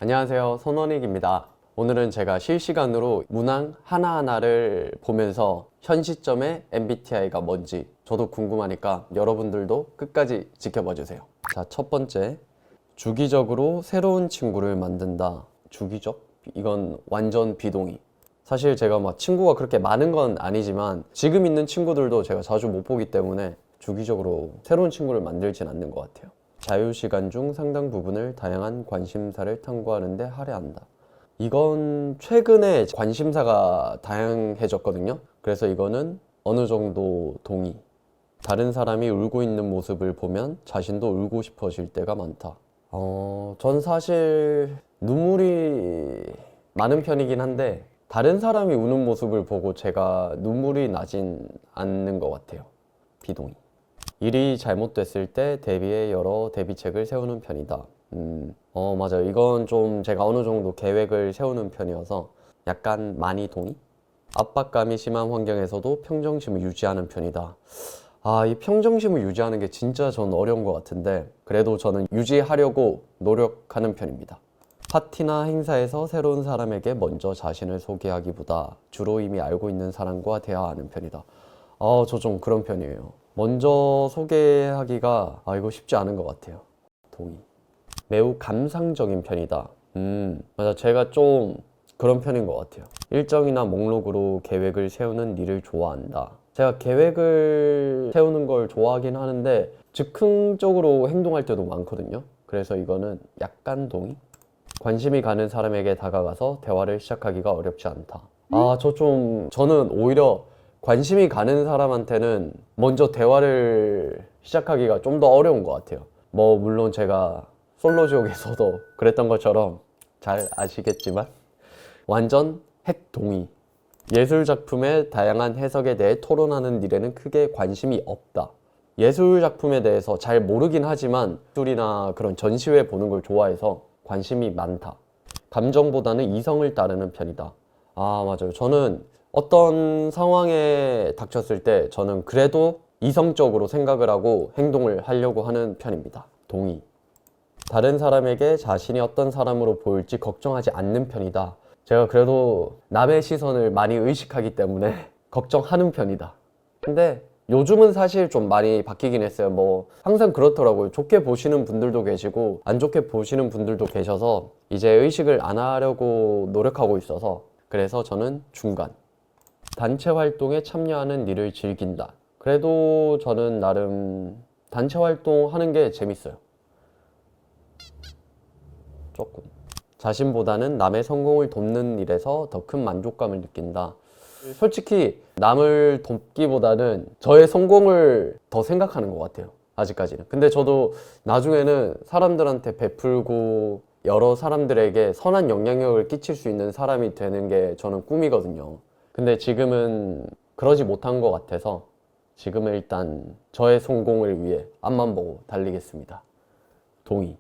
안녕하세요, 손원익입니다. 오늘은 제가 실시간으로 문항 하나하나를 보면서 현 시점의 MBTI가 뭔지 저도 궁금하니까 여러분들도 끝까지 지켜봐 주세요. 자, 첫 번째, 주기적으로 새로운 친구를 만든다. 주기적? 이건 완전 비동의. 사실 제가 막 친구가 그렇게 많은 건 아니지만 지금 있는 친구들도 제가 자주 못 보기 때문에 주기적으로 새로운 친구를 만들진 않는 것 같아요. 자유시간 중 상당 부분을 다양한 관심사를 탐구하는 데 할애한다. 이건 최근에 관심사가 다양해졌거든요. 그래서 이거는 어느 정도 동의. 다른 사람이 울고 있는 모습을 보면 자신도 울고 싶어질 때가 많다. 전 사실 눈물이 많은 편이긴 한데 다른 사람이 우는 모습을 보고 제가 눈물이 나진 않는 것 같아요. 비동의. 일이 잘못됐을 때 대비해 여러 대비책을 세우는 편이다. 맞아요. 이건 좀 제가 어느 정도 계획을 세우는 편이어서 약간 많이 동의? 압박감이 심한 환경에서도 평정심을 유지하는 편이다. 이 평정심을 유지하는 게 진짜 전 어려운 것 같은데 그래도 저는 유지하려고 노력하는 편입니다. 파티나 행사에서 새로운 사람에게 먼저 자신을 소개하기보다 주로 이미 알고 있는 사람과 대화하는 편이다. 저 좀 그런 편이에요. 먼저 소개하기가 이거 쉽지 않은 것 같아요. 동의. 매우 감상적인 편이다. 맞아. 제가 좀 그런 편인 것 같아요. 일정이나 목록으로 계획을 세우는 일을 좋아한다. 제가 계획을 세우는 걸 좋아하긴 하는데 즉흥적으로 행동할 때도 많거든요. 그래서 이거는 약간 동의? 관심이 가는 사람에게 다가가서 대화를 시작하기가 어렵지 않다. 저는 오히려 관심이 가는 사람한테는 먼저 대화를 시작하기가 좀 더 어려운 것 같아요. 물론 제가 솔로지옥에서도 그랬던 것처럼 잘 아시겠지만 완전 핵동의. 예술 작품의 다양한 해석에 대해 토론하는 일에는 크게 관심이 없다. 예술 작품에 대해서 잘 모르긴 하지만 미술이나 그런 전시회 보는 걸 좋아해서 관심이 많다. 감정보다는 이성을 따르는 편이다. 맞아요. 저는 어떤 상황에 닥쳤을 때 저는 그래도 이성적으로 생각을 하고 행동을 하려고 하는 편입니다. 동의. 다른 사람에게 자신이 어떤 사람으로 보일지 걱정하지 않는 편이다. 제가 그래도 남의 시선을 많이 의식하기 때문에 걱정하는 편이다. 근데 요즘은 사실 좀 많이 바뀌긴 했어요. 항상 그렇더라고요. 좋게 보시는 분들도 계시고 안 좋게 보시는 분들도 계셔서 이제 의식을 안 하려고 노력하고 있어서 그래서 저는 중간. 단체 활동에 참여하는 일을 즐긴다. 그래도 저는 나름 단체 활동하는 게 재밌어요. 조금. 자신보다는 남의 성공을 돕는 일에서 더 큰 만족감을 느낀다. 솔직히 남을 돕기보다는 저의 성공을 더 생각하는 것 같아요. 아직까지는. 근데 저도 나중에는 사람들한테 베풀고 여러 사람들에게 선한 영향력을 끼칠 수 있는 사람이 되는 게 저는 꿈이거든요. 근데 지금은 그러지 못한 것 같아서 지금은 일단 저의 성공을 위해 앞만 보고 달리겠습니다. 동의.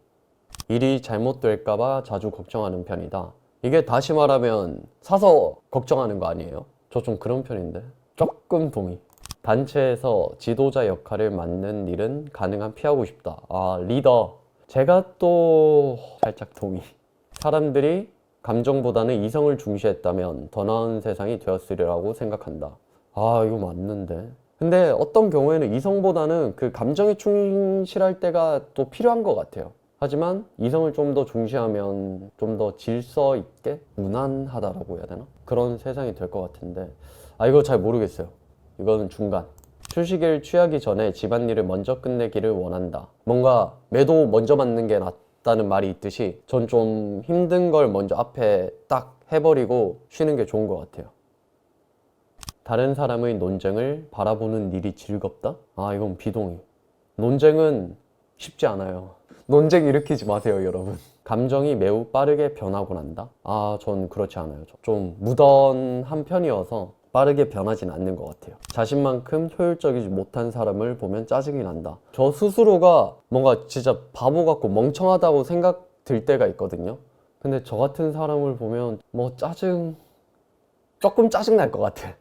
일이 잘못될까봐 자주 걱정하는 편이다. 이게 다시 말하면 사서 걱정하는 거 아니에요? 저 좀 그런 편인데 조금 동의. 단체에서 지도자 역할을 맡는 일은 가능한 피하고 싶다. 리더. 제가 또 살짝 동의. 사람들이 감정보다는 이성을 중시했다면 더 나은 세상이 되었으리라고 생각한다. 이거 맞는데. 근데 어떤 경우에는 이성보다는 그 감정에 충실할 때가 또 필요한 것 같아요. 하지만 이성을 좀 더 중시하면 좀 더 질서 있게 무난하다라고 해야 되나? 그런 세상이 될 것 같은데 이거 잘 모르겠어요. 이거는 중간. 휴식을 취하기 전에 집안일을 먼저 끝내기를 원한다. 뭔가 매도 먼저 맞는 게 낫다는 말이 있듯이 전 좀 힘든 걸 먼저 앞에 딱 해버리고 쉬는 게 좋은 것 같아요. 다른 사람의 논쟁을 바라보는 일이 즐겁다? 이건 비동의. 논쟁은 쉽지 않아요. 논쟁 일으키지 마세요, 여러분. 감정이 매우 빠르게 변하곤 한다? 전 그렇지 않아요. 좀 무던한 편이어서 빠르게 변하진 않는 것 같아요. 자신만큼 효율적이지 못한 사람을 보면 짜증이 난다. 저 스스로가 뭔가 진짜 바보 같고 멍청하다고 생각 들 때가 있거든요. 근데 저 같은 사람을 보면 조금 짜증 날 것 같아.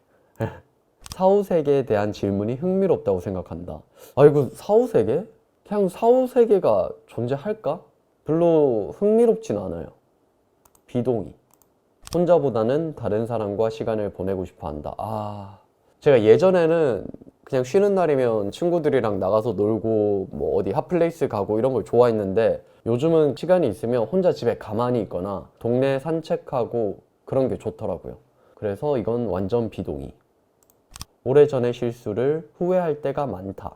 사후세계에 대한 질문이 흥미롭다고 생각한다. 이거 사후세계? 그냥 사후세계가 존재할까? 별로 흥미롭진 않아요. 비동의. 혼자보다는 다른 사람과 시간을 보내고 싶어 한다. 제가 예전에는 그냥 쉬는 날이면 친구들이랑 나가서 놀고 뭐 어디 핫플레이스 가고 이런 걸 좋아했는데 요즘은 시간이 있으면 혼자 집에 가만히 있거나 동네 산책하고 그런 게 좋더라고요. 그래서 이건 완전 비동의. 오래전의 실수를 후회할 때가 많다.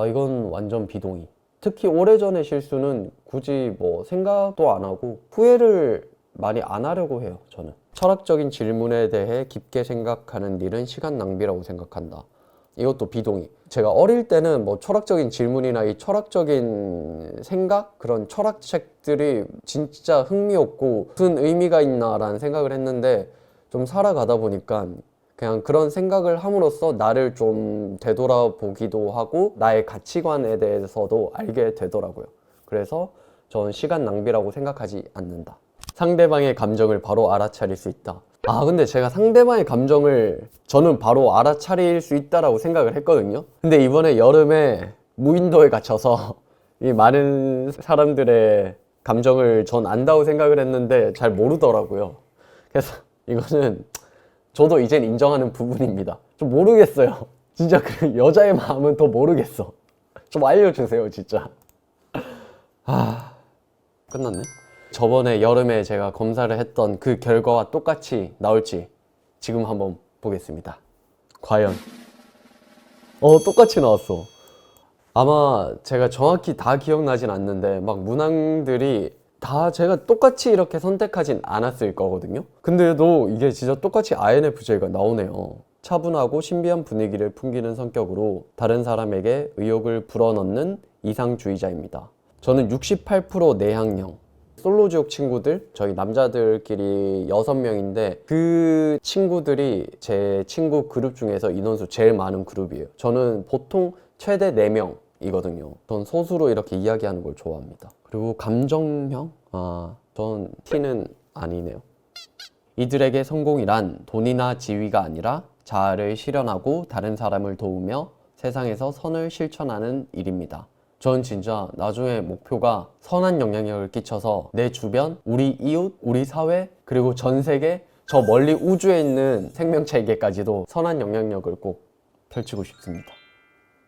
이건 완전 비동의. 특히 오래전의 실수는 굳이 뭐 생각도 안 하고 후회를 많이 안 하려고 해요, 저는. 철학적인 질문에 대해 깊게 생각하는 일은 시간 낭비라고 생각한다. 이것도 비동의. 제가 어릴 때는 뭐 철학적인 질문이나 이 철학적인 생각? 그런 철학책들이 진짜 흥미없고 무슨 의미가 있나라는 생각을 했는데 좀 살아가다 보니까 그냥 그런 생각을 함으로써 나를 좀 되돌아보기도 하고 나의 가치관에 대해서도 알게 되더라고요. 그래서 저는 시간 낭비라고 생각하지 않는다. 상대방의 감정을 바로 알아차릴 수 있다. 근데 제가 상대방의 감정을 저는 바로 알아차릴 수 있다라고 생각을 했거든요. 근데 이번에 여름에 무인도에 갇혀서 이 많은 사람들의 감정을 전 안다고 생각을 했는데 잘 모르더라고요. 그래서 이거는 저도 이젠 인정하는 부분입니다. 좀 모르겠어요. 진짜 그 여자의 마음은 더 모르겠어. 좀 알려주세요, 진짜. 끝났네. 저번에 여름에 제가 검사를 했던 그 결과와 똑같이 나올지 지금 한번 보겠습니다. 과연 똑같이 나왔어. 아마 제가 정확히 다 기억나진 않는데 막 문항들이 다 제가 똑같이 이렇게 선택하진 않았을 거거든요. 근데도 이게 진짜 똑같이 INFJ가 나오네요. 차분하고 신비한 분위기를 풍기는 성격으로 다른 사람에게 의욕을 불어넣는 이상주의자입니다. 저는 68% 내향형. 솔로지옥 친구들, 저희 남자들끼리 6명인데 그 친구들이 제 친구 그룹 중에서 인원수 제일 많은 그룹이에요. 저는 보통 최대 4명이거든요. 전 소수로 이렇게 이야기하는 걸 좋아합니다. 그리고 감정형? 전 T는 아니네요. 이들에게 성공이란 돈이나 지위가 아니라 자아를 실현하고 다른 사람을 도우며 세상에서 선을 실천하는 일입니다. 전 진짜 나중에 목표가 선한 영향력을 끼쳐서 내 주변, 우리 이웃, 우리 사회, 그리고 전 세계, 저 멀리 우주에 있는 생명체에게까지도 선한 영향력을 꼭 펼치고 싶습니다.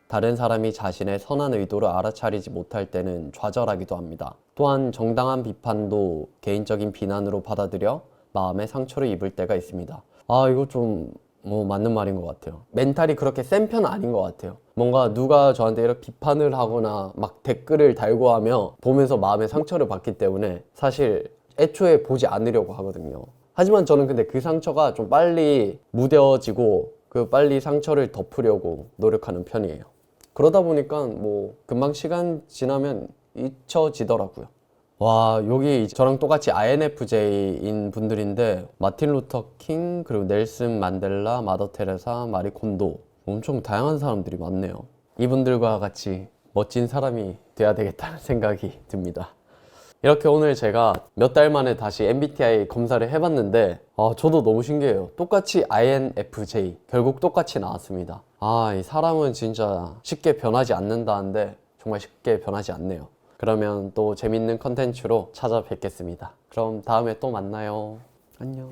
다른 사람이 자신의 선한 의도를 알아차리지 못할 때는 좌절하기도 합니다. 또한 정당한 비판도 개인적인 비난으로 받아들여 마음의 상처를 입을 때가 있습니다. 이거 좀 맞는 말인 것 같아요. 멘탈이 그렇게 센 편은 아닌 것 같아요. 뭔가 누가 저한테 이렇게 비판을 하거나 막 댓글을 달고 하며 보면서 마음의 상처를 받기 때문에 사실 애초에 보지 않으려고 하거든요. 하지만 저는 근데 그 상처가 좀 빨리 무뎌지고 그 빨리 상처를 덮으려고 노력하는 편이에요. 그러다 보니까 뭐 금방 시간 지나면 잊혀지더라고요. 와, 여기 저랑 똑같이 INFJ인 분들인데 마틴 루터 킹, 그리고 넬슨 만델라, 마더 테레사, 마리 콘도, 엄청 다양한 사람들이 많네요. 이분들과 같이 멋진 사람이 돼야 되겠다는 생각이 듭니다. 이렇게 오늘 제가 몇 달 만에 다시 MBTI 검사를 해봤는데 저도 너무 신기해요. 똑같이 INFJ, 결국 똑같이 나왔습니다. 이 사람은 진짜 쉽게 변하지 않는다는데 정말 쉽게 변하지 않네요. 그러면 또 재밌는 컨텐츠로 찾아뵙겠습니다. 그럼 다음에 또 만나요. 안녕.